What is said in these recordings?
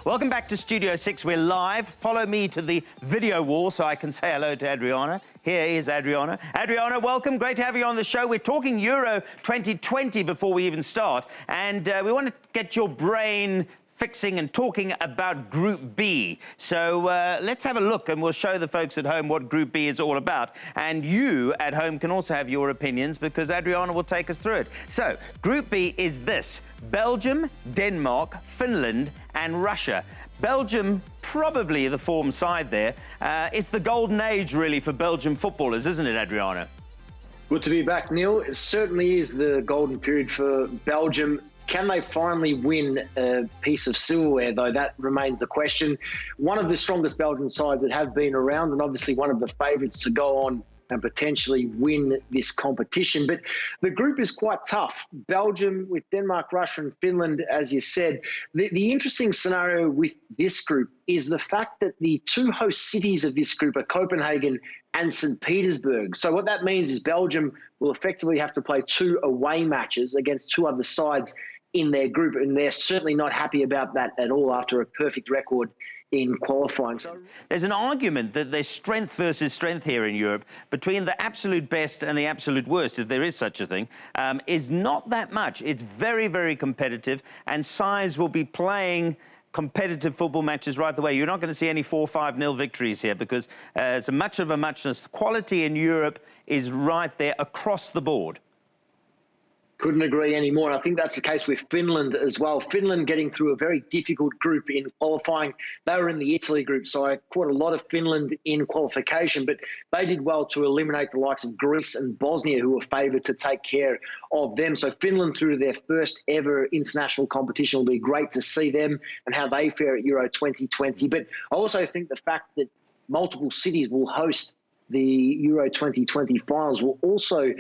Welcome back to Studio 6. We're live. Follow me to the video wall so I can say hello to Adriana. Here is Adriana. Adriana, welcome. Great to have you on the show. We're talking Euro 2020 before we even start, and we want to get your brain fixing and talking about Group B. So let's have a look, and we'll show the folks at home what Group B is all about. And you at home can also have your opinions, because Adriana will take us through it. So Group B is this: Belgium, Denmark, Finland and Russia. Belgium, probably the form side there. It's the golden age, really, for Belgian footballers, isn't it, Adriana? Good to be back, Neil. It certainly is the golden period for Belgium. Can they finally win a piece of silverware, though? That remains the question. One of the strongest Belgian sides that have been around, and obviously one of the favourites to go on and potentially win this competition. But the group is quite tough. Belgium with Denmark, Russia and Finland, as you said. The interesting scenario with this group is the fact that the two host cities of this group are Copenhagen and St. Petersburg. So what that means is Belgium will effectively have to play two away matches against two other sides in their group, and they're certainly not happy about that at all after a perfect record in qualifying. So there's an argument that there's strength versus strength here in Europe between the absolute best and the absolute worst, if there is such a thing, is not that much. It's very, very competitive, and sides will be playing competitive football matches right the way. You're not going to see any 4-5-0 victories here, because it's a much of a muchness. Quality in Europe is right there across the board. Couldn't agree anymore. I think that's the case with Finland as well. Finland getting through a very difficult group in qualifying. They were in the Italy group, so I caught a lot of Finland in qualification, but they did well to eliminate the likes of Greece and Bosnia, who were favoured to take care of them. So Finland, through their first ever international competition, will be great to see them and how they fare at Euro 2020. But I also think the fact that multiple cities will host the Euro 2020 finals will also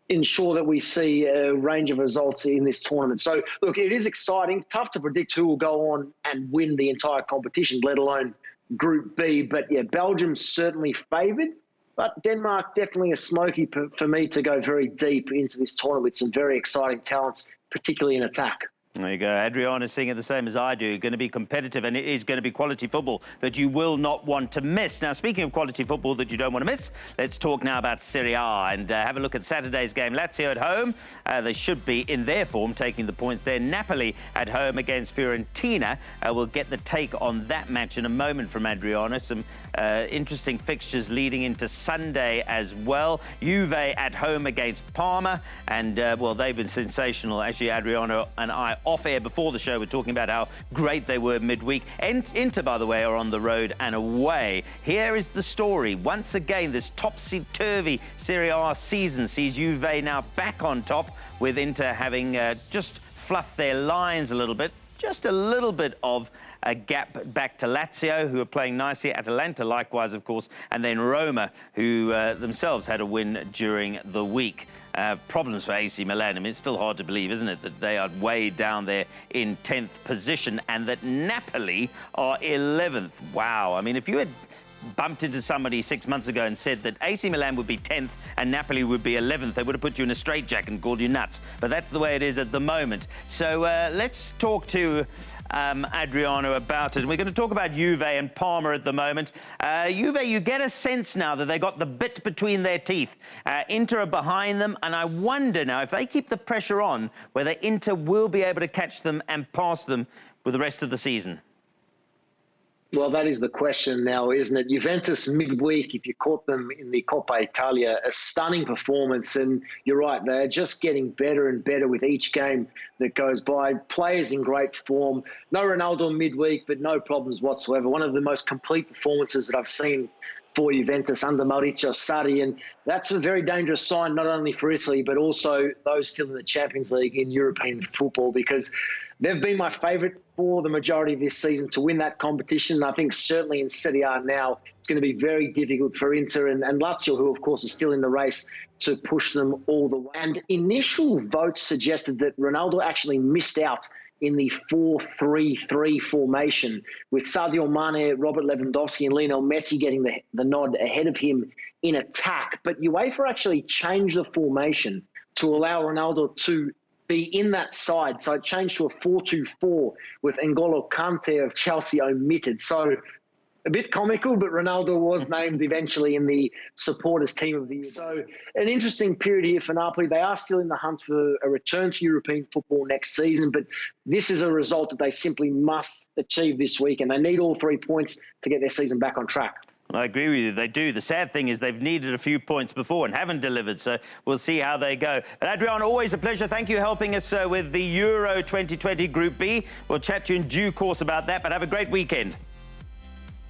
ensure that we see a range of results in this tournament. So, look, it is exciting. Tough to predict who will go on and win the entire competition, let alone Group B. But, yeah, Belgium's certainly favoured. But Denmark, definitely a smoky for me to go very deep into this tournament with some very exciting talents, particularly in attack. There you go. Adriana's seeing it the same as I do. Going to be competitive, and it is going to be quality football that you will not want to miss. Now, speaking of quality football that you don't want to miss, let's talk now about Serie A and have a look at Saturday's game. Lazio at home. They should be in their form, taking the points there. Napoli at home against Fiorentina. We'll get the take on that match in a moment from Adriana. Some interesting fixtures leading into Sunday as well. Juve at home against Parma, and well, they've been sensational. Actually, Adriana and I, off air before the show, we're talking about how great they were midweek. And Inter, by the way, are on the road and away. Here is the story. Once again, this topsy-turvy Serie A season sees Juve now back on top, with Inter having just fluffed their lines a little bit. Just a little bit of a gap back to Lazio, who are playing nicely. Atalanta, likewise, of course, and then Roma, who themselves had a win during the week. Problems for AC Milan. I mean, it's still hard to believe, isn't it, that they are way down there in 10th position and that Napoli are 11th. Wow. I mean, if you had bumped into somebody 6 months ago and said that AC Milan would be 10th and Napoli would be 11th, they would have put you in a straitjacket and called you nuts. But that's the way it is at the moment. So let's talk to Adriana about it. And we're going to talk about Juve and Parma at the moment. Juve, you get a sense now that they got the bit between their teeth. Inter are behind them, and I wonder now if they keep the pressure on, whether Inter will be able to catch them and pass them with the rest of the season. Well, that is the question now, isn't it? Juventus midweek, if you caught them in the Coppa Italia, a stunning performance. And you're right, they're just getting better and better with each game that goes by. Players in great form. No Ronaldo midweek, but no problems whatsoever. One of the most complete performances that I've seen for Juventus under Maurizio Sarri. And that's a very dangerous sign, not only for Italy, but also those still in the Champions League in European football, because they've been my favourite for the majority of this season to win that competition. I think certainly in Serie A now, it's going to be very difficult for Inter and Lazio, who, of course, are still in the race, to push them all the way. And initial votes suggested that Ronaldo actually missed out in the 4-3-3 formation, with Sadio Mane, Robert Lewandowski and Lionel Messi getting the nod ahead of him in attack. But UEFA actually changed the formation to allow Ronaldo to be in that side. So it changed to a 4-2-4 with N'Golo Kante of Chelsea omitted. So a bit comical, but Ronaldo was named eventually in the supporters team of the year. So an interesting period here for Napoli. They are still in the hunt for a return to European football next season, but this is a result that they simply must achieve this week, and they need all 3 points to get their season back on track. I agree with you, they do. The sad thing is they've needed a few points before and haven't delivered, so we'll see how they go. But Adriano, always a pleasure. Thank you for helping us with the Euro 2020 Group B. We'll chat to you in due course about that, but have a great weekend.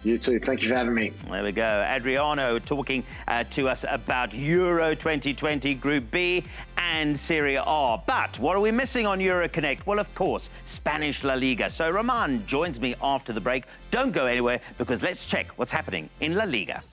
You too. Thank you for having me. There we go. Adriano talking to us about Euro 2020 Group B and Serie A. But what are we missing on EuroConnect? Well, of course, Spanish La Liga. So Roman joins me after the break. Don't go anywhere, because let's check what's happening in La Liga.